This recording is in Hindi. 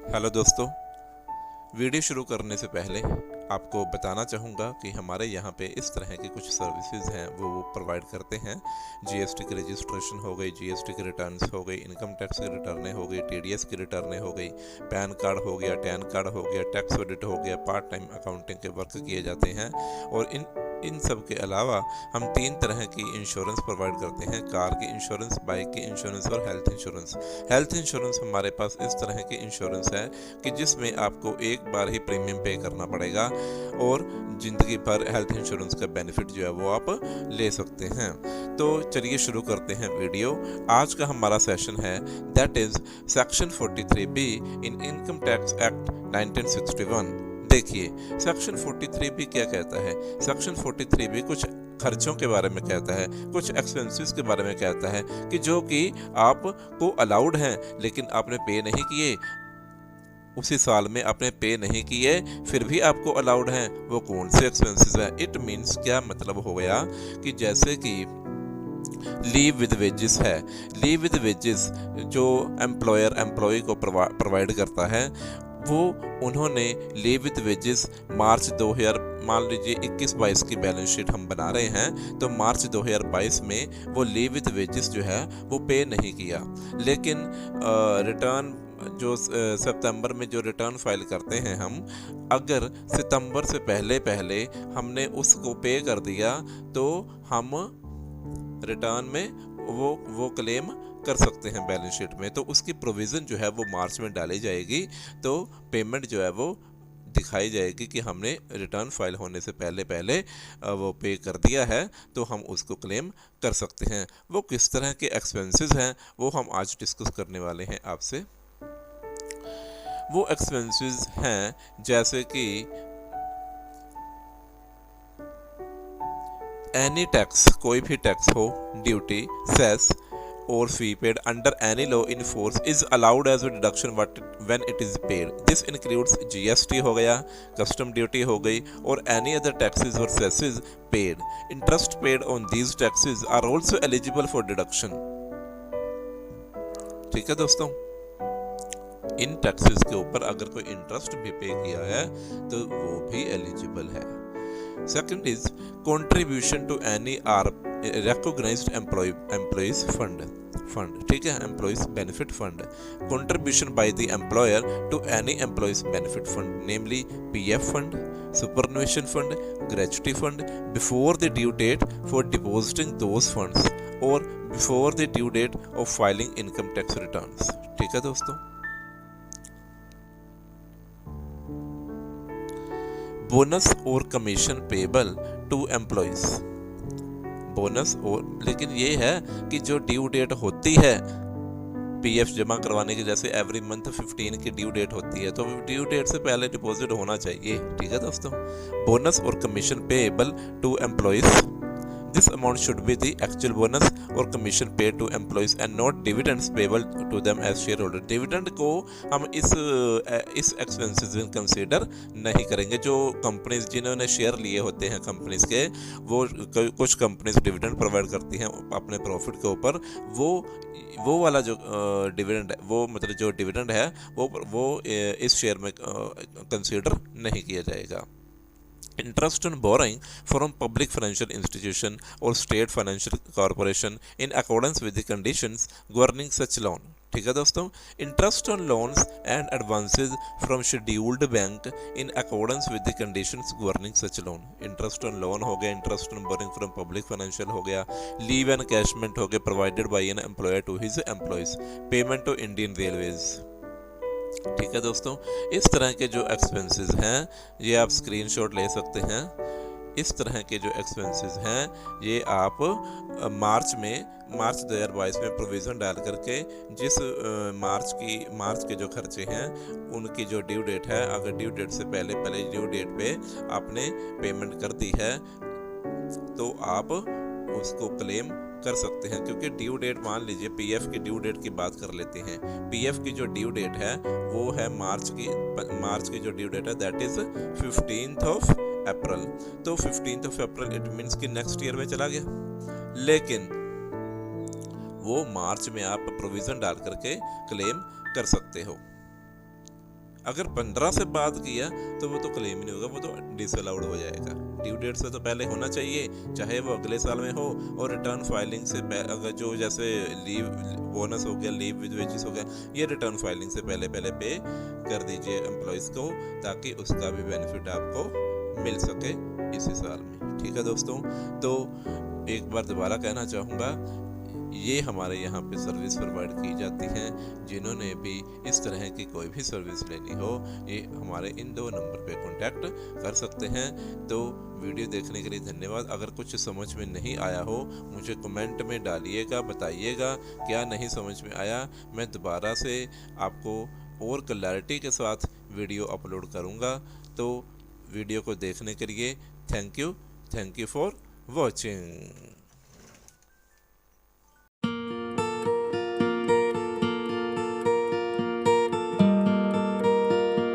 हेलो दोस्तों। वीडियो शुरू करने से पहले आपको बताना चाहूँगा कि हमारे यहाँ पे इस तरह की कुछ सर्विसेज हैं वो प्रोवाइड करते हैं। जीएसटी की रजिस्ट्रेशन हो गई, जीएसटी की रिटर्न्स हो गई, इनकम टैक्स की रिटर्नें हो गई, टीडीएस की रिटर्नें हो गई, पैन कार्ड हो गया, टैन कार्ड हो गया, टैक्स ऑडिट हो गया, पार्ट टाइम अकाउंटिंग के वर्क किए जाते हैं। और इन सब के अलावा हम 3 तरह की इंश्योरेंस प्रोवाइड करते हैं: कार की इंश्योरेंस, बाइक की इंश्योरेंस और हेल्थ इंश्योरेंस। हेल्थ इंश्योरेंस हमारे पास इस तरह की इंश्योरेंस है कि जिसमें आपको एक बार ही प्रीमियम पे करना पड़ेगा और ज़िंदगी भर हेल्थ इंश्योरेंस का बेनिफिट जो है वो आप ले सकते हैं। तो चलिए शुरू करते हैं वीडियो। आज का हमारा सेशन है that is section 43B in income tax act 1961। देखिए, सेक्शन 43B क्या कहता है। सेक्शन 43B कुछ खर्चों के बारे में कहता है, कुछ एक्सपेंसेस के बारे में कहता है कि जो कि आपको अलाउड हैं लेकिन आपने पे नहीं किए, उसी साल में आपने पे नहीं किए फिर भी आपको अलाउड हैं। वो कौन से एक्सपेंसेस है? इट मीन्स क्या मतलब हो गया कि जैसे कि लीव विद वेजेस है। लीव विद वेजेस जो एम्प्लॉयर एम्प्लॉय को प्रोवाइड करता है, वो उन्होंने लीव विद वेजेस मार्च 2000, मान लीजिए 21-22 की बैलेंस शीट हम बना रहे हैं, तो मार्च 2022 में वो लीव विद वेजेस जो है वो पे नहीं किया। लेकिन रिटर्न जो सितंबर में जो रिटर्न फाइल करते हैं हम, अगर सितंबर से पहले पहले हमने उसको पे कर दिया तो हम रिटर्न में वो क्लेम कर सकते हैं बैलेंस शीट में। तो उसकी प्रोविज़न जो है वो मार्च में डाली जाएगी, तो पेमेंट जो है वो दिखाई जाएगी कि हमने रिटर्न फाइल होने से पहले पहले वो पे कर दिया है, तो हम उसको क्लेम कर सकते हैं। वो किस तरह के एक्सपेंसेस हैं वो हम आज डिस्कस करने वाले हैं आपसे। वो एक्सपेंसेस हैं जैसे कि एनी टैक्स, कोई भी टैक्स हो, ड्यूटी, सेस और fee paid under any law in force is allowed as a deduction when it is paid. This includes GST हो गया, कस्टम ड्यूटी हो गई और एनी अदर टैक्सेस और cesses paid. Interest paid on these taxes are also eligible for deduction. ठीक है दोस्तों, इन टैक्सेस के ऊपर अगर कोई इंटरेस्ट भी पे किया है तो वो भी एलिजिबल है। Second is contribution to any recognized employees fund, ठीक है, employees benefit fund, contribution by the employer to any employees benefit fund, namely PF fund, superannuation fund, gratuity fund, before the due date for depositing those funds or before the due date of filing income tax returns। ठीक है दोस्तों, बोनस और commission payable to employees. Bonus और, लेकिन ये है कि जो ड्यू डेट होती है पीएफ जमा करवाने की, जैसे एवरी मंथ 15 की ड्यू डेट होती है, तो ड्यू डेट से पहले डिपॉजिट होना चाहिए। ठीक है दोस्तों, बोनस और commission payable to employees, this amount should be the actual bonus or commission paid to employees and not dividends payable to them as shareholder। dividend को हम इस एक्सपेंसेस में कंसीडर नहीं करेंगे। जो कंपनीज जिन्होंने शेयर लिए होते हैं कंपनीज के, वो कुछ कंपनीज डिविडेंड प्रोवाइड करती हैं अपने प्रॉफिट के ऊपर, वो वाला जो डिविडेंड है, वो मतलब जो डिविडेंड है वो इस शेयर में कंसीडर नहीं किया जाएगा। Interest on borrowing from public financial institution or state financial corporation in accordance with the conditions governing such loan। ठीक है दोस्तों, interest on loans and advances from scheduled bank in accordance with the conditions governing such loan. Interest on loan हो गया, interest on borrowing from public financial हो गया, लीव एंड कैशमेंट हो गया provided by an employer to his employees, payment to Indian railways. ठीक है दोस्तों, इस तरह के जो एक्सपेंसेस हैं ये आप स्क्रीनशॉट ले सकते हैं। इस तरह के जो एक्सपेंसेस हैं ये आप मार्च 2022 में प्रोविज़न डाल करके जिस मार्च के जो खर्चे हैं उनकी जो ड्यू डेट है, अगर ड्यू डेट से पहले पहले ड्यू डेट पे आपने पेमेंट कर दी है तो आप उसको क्लेम कर सकते हैं। क्योंकि ड्यू डेट, मान लीजिए पीएफ की ड्यू डेट की बात कर लेते हैं। पीएफ की जो ड्यू डेट है वो है मार्च की जो ड्यू डेट है दैट इज 15 अप्रैल। तो 15 अप्रैल इट मीन्स कि नेक्स्ट ईयर में चला गया, लेकिन वो मार्च में आप प्रोविजन डाल करके क्लेम कर सकते हो। अगर 15 से बाद किया तो वो तो क्लेम ही नहीं होगा, वो तो डिसअलाउड हो जाएगा। ड्यू डेट से तो पहले होना चाहिए, चाहे वो अगले साल में हो। और रिटर्न फाइलिंग से अगर जो जैसे लीव बोनस हो गया, लीव विद वेजेस हो गया, ये रिटर्न फाइलिंग से पहले पे कर दीजिए एम्प्लॉयज़ को, ताकि उसका भी बेनिफिट आपको मिल सके इसी साल में। ठीक है दोस्तों, तो एक बार दोबारा कहना चाहूँगा, ये हमारे यहाँ पे सर्विस प्रोवाइड की जाती हैं। जिन्होंने भी इस तरह की कोई भी सर्विस लेनी हो, ये हमारे इन 2 नंबर पे कांटेक्ट कर सकते हैं। तो वीडियो देखने के लिए धन्यवाद। अगर कुछ समझ में नहीं आया हो, मुझे कमेंट में डालिएगा, बताइएगा क्या नहीं समझ में आया। मैं दोबारा से आपको और क्लैरिटी के साथ वीडियो अपलोड करूँगा। तो वीडियो को देखने के लिए थैंक यू फॉर वॉचिंग।